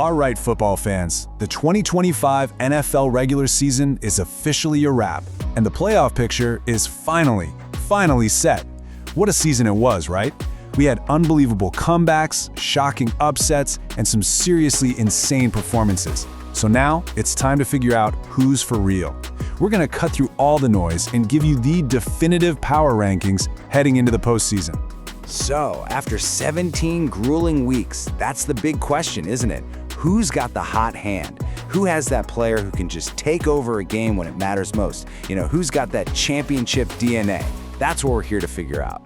All right, football fans, the 2025 NFL regular season is officially a wrap, and the playoff picture is finally set. What a season it was, right? We had unbelievable comebacks, shocking upsets, and some seriously insane performances. So now, it's time to figure out who's for real. We're going to cut through all the noise and give you the definitive power rankings heading into the postseason. So, after 17 grueling weeks, that's the big question, isn't it? Who's got the hot hand? Who has that player who can just take over a game when it matters most? Who's got that championship DNA? That's what we're here to figure out.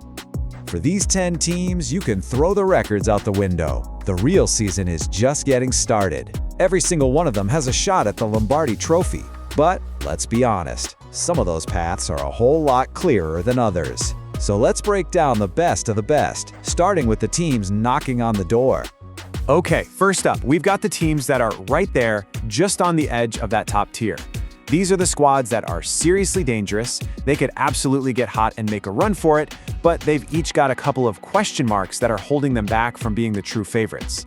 For these 10 teams, you can throw the records out the window. The real season is just getting started. Every single one of them has a shot at the Lombardi Trophy. But let's be honest, some of those paths are a whole lot clearer than others. So let's break down the best of the best, starting with the teams knocking on the door. Okay, first up, we've got the teams that are right there, just on the edge of that top tier. These are the squads that are seriously dangerous. They could absolutely get hot and make a run for it, but they've each got a couple of question marks that are holding them back from being the true favorites.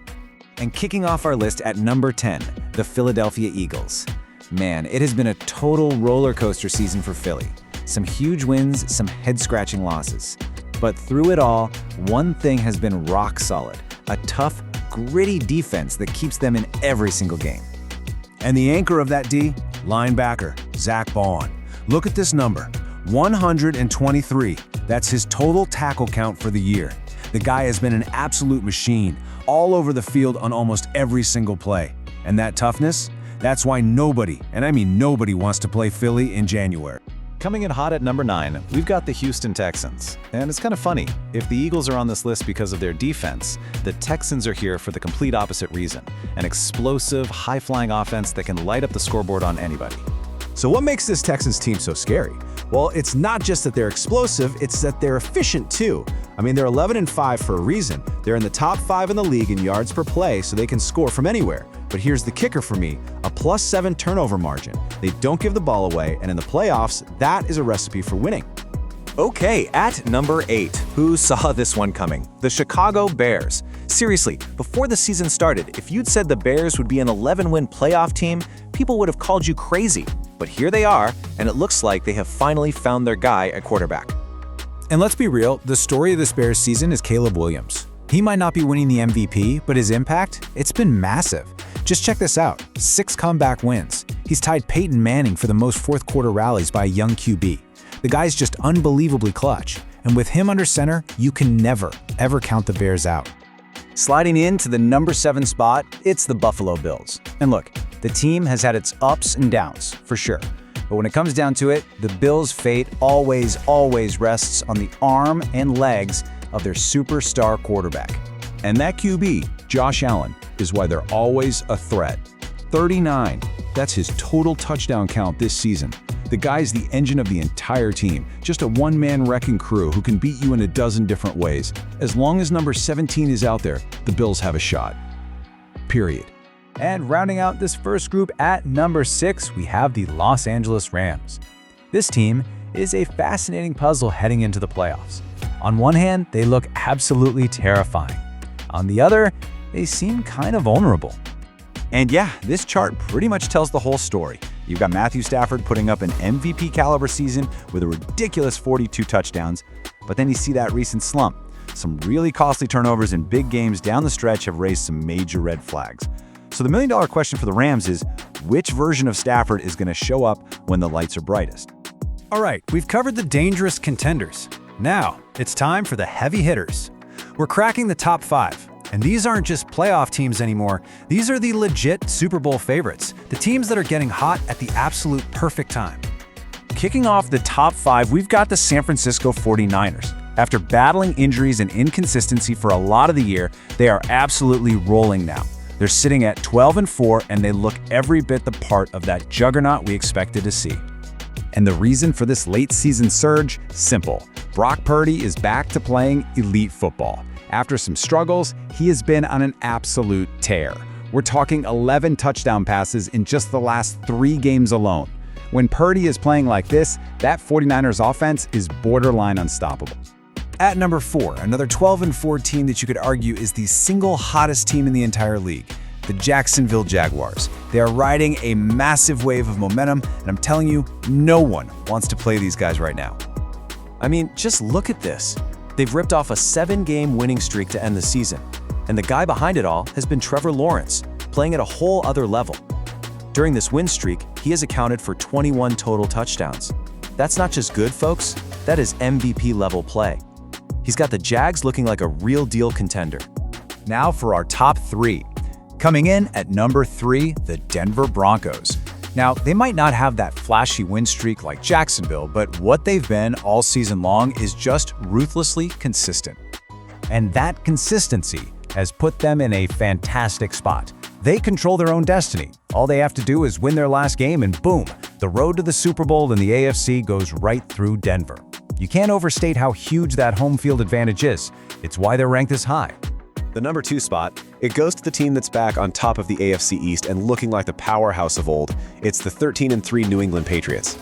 And kicking off our list at number 10, the Philadelphia Eagles. Man, it has been a total roller coaster season for Philly. Some huge wins, some head-scratching losses. But through it all, one thing has been rock solid: a tough, gritty defense that keeps them in every single game. And the anchor of that D? Linebacker, Zach Baun. Look at this number, 123. That's his total tackle count for the year. The guy has been an absolute machine, all over the field on almost every single play. And that toughness? That's why nobody, and I mean nobody, wants to play Philly in January. Coming in hot at number 9, we've got the Houston Texans. And it's kind of funny, if the Eagles are on this list because of their defense, the Texans are here for the complete opposite reason: an explosive, high-flying offense that can light up the scoreboard on anybody. So what makes this Texans team so scary? Well, it's not just that they're explosive, it's that they're efficient too. I mean, they're 11-5 for a reason. They're in the top 5 in the league in yards per play, so they can score from anywhere. But here's the kicker for me, a +7 turnover margin. They don't give the ball away, and in the playoffs, that is a recipe for winning. Okay, at number 8, who saw this one coming? The Chicago Bears. Seriously, before the season started, if you'd said the Bears would be an 11-win playoff team, people would have called you crazy. But here they are, and it looks like they have finally found their guy at quarterback. And let's be real, the story of this Bears season is Caleb Williams. He might not be winning the MVP, but his impact, it's been massive. Just check this out, 6 comeback wins. He's tied Peyton Manning for the most fourth-quarter rallies by a young QB. The guy's just unbelievably clutch, and with him under center, you can never, ever count the Bears out. Sliding into the number 7 spot, it's the Buffalo Bills. And look, the team has had its ups and downs, for sure. But when it comes down to it, the Bills' fate always rests on the arm and legs of their superstar quarterback. And that QB, Josh Allen, is why they're always a threat. 39, that's his total touchdown count this season. The guy's the engine of the entire team, just a one-man wrecking crew who can beat you in a dozen different ways. As long as number 17 is out there, the Bills have a shot. Period. And rounding out this first group at number 6, we have the Los Angeles Rams. This team is a fascinating puzzle heading into the playoffs. On one hand, they look absolutely terrifying. On the other, they seem kind of vulnerable. And yeah, this chart pretty much tells the whole story. You've got Matthew Stafford putting up an MVP caliber season with a ridiculous 42 touchdowns, but then you see that recent slump. Some really costly turnovers in big games down the stretch have raised some major red flags. So the million-dollar question for the Rams is, which version of Stafford is going to show up when the lights are brightest? All right, we've covered the dangerous contenders. Now, it's time for the heavy hitters. We're cracking the top 5. And these aren't just playoff teams anymore. These are the legit Super Bowl favorites, the teams that are getting hot at the absolute perfect time. Kicking off the top 5, we've got the San Francisco 49ers. After battling injuries and inconsistency for a lot of the year, they are absolutely rolling now. They're sitting at 12-4, and they look every bit the part of that juggernaut we expected to see. And the reason for this late-season surge? Simple. Brock Purdy is back to playing elite football. After some struggles, he has been on an absolute tear. We're talking 11 touchdown passes in just the last 3 games alone. When Purdy is playing like this, that 49ers offense is borderline unstoppable. At number 4, another 12-4 team that you could argue is the single hottest team in the entire league, the Jacksonville Jaguars. They are riding a massive wave of momentum, and I'm telling you, no one wants to play these guys right now. I mean, just look at this. They've ripped off a 7-game winning streak to end the season. And the guy behind it all has been Trevor Lawrence, playing at a whole other level. During this win streak, he has accounted for 21 total touchdowns. That's not just good, folks. That is MVP-level play. He's got the Jags looking like a real-deal contender. Now for our top 3. Coming in at number 3, the Denver Broncos. Now, they might not have that flashy win streak like Jacksonville, but what they've been all season long is just ruthlessly consistent. And that consistency has put them in a fantastic spot. They control their own destiny. All they have to do is win their last game and boom, the road to the Super Bowl in the AFC goes right through Denver. You can't overstate how huge that home field advantage is. It's why they're ranked this high. The number 2 spot, it goes to the team that's back on top of the AFC East and looking like the powerhouse of old. It's the 13-3 New England Patriots.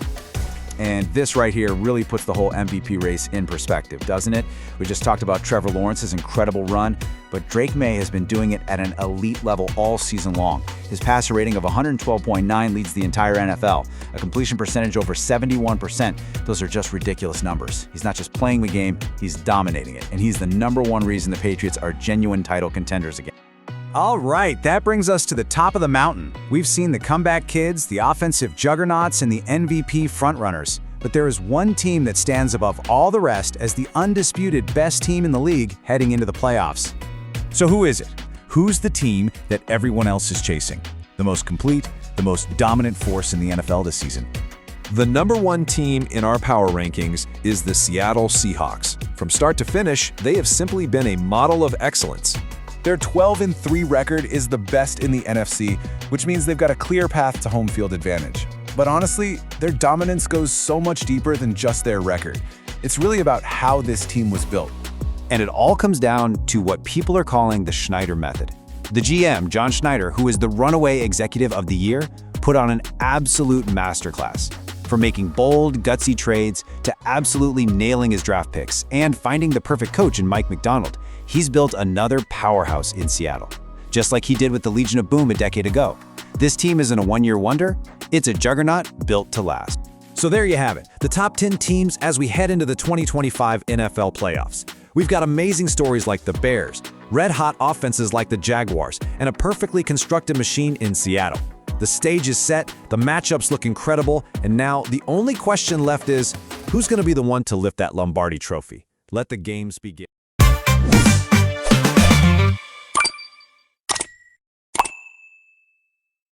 And this right here really puts the whole MVP race in perspective, doesn't it? We just talked about Trevor Lawrence's incredible run, but Drake May has been doing it at an elite level all season long. His passer rating of 112.9 leads the entire NFL, a completion percentage over 71%. Those are just ridiculous numbers. He's not just playing the game, he's dominating it, and he's the number 1 reason the Patriots are genuine title contenders again. All right, that brings us to the top of the mountain. We've seen the comeback kids, the offensive juggernauts, and the MVP frontrunners. But there is one team that stands above all the rest as the undisputed best team in the league heading into the playoffs. So who is it? Who's the team that everyone else is chasing? The most complete, the most dominant force in the NFL this season? The number 1 team in our power rankings is the Seattle Seahawks. From start to finish, they have simply been a model of excellence. Their 12-3 record is the best in the NFC, which means they've got a clear path to home field advantage. But honestly, their dominance goes so much deeper than just their record. It's really about how this team was built. And it all comes down to what people are calling the Schneider method. The GM, John Schneider, who is the runaway executive of the year, put on an absolute masterclass. From making bold, gutsy trades to absolutely nailing his draft picks and finding the perfect coach in Mike Macdonald, he's built another powerhouse in Seattle, just like he did with the Legion of Boom a decade ago. This team isn't a one-year wonder, it's a juggernaut built to last. So there you have it, the top 10 teams as we head into the 2025 NFL playoffs. We've got amazing stories like the Bears, red-hot offenses like the Jaguars, and a perfectly constructed machine in Seattle. The stage is set, the matchups look incredible, and now the only question left is, who's going to be the one to lift that Lombardi trophy? Let the games begin.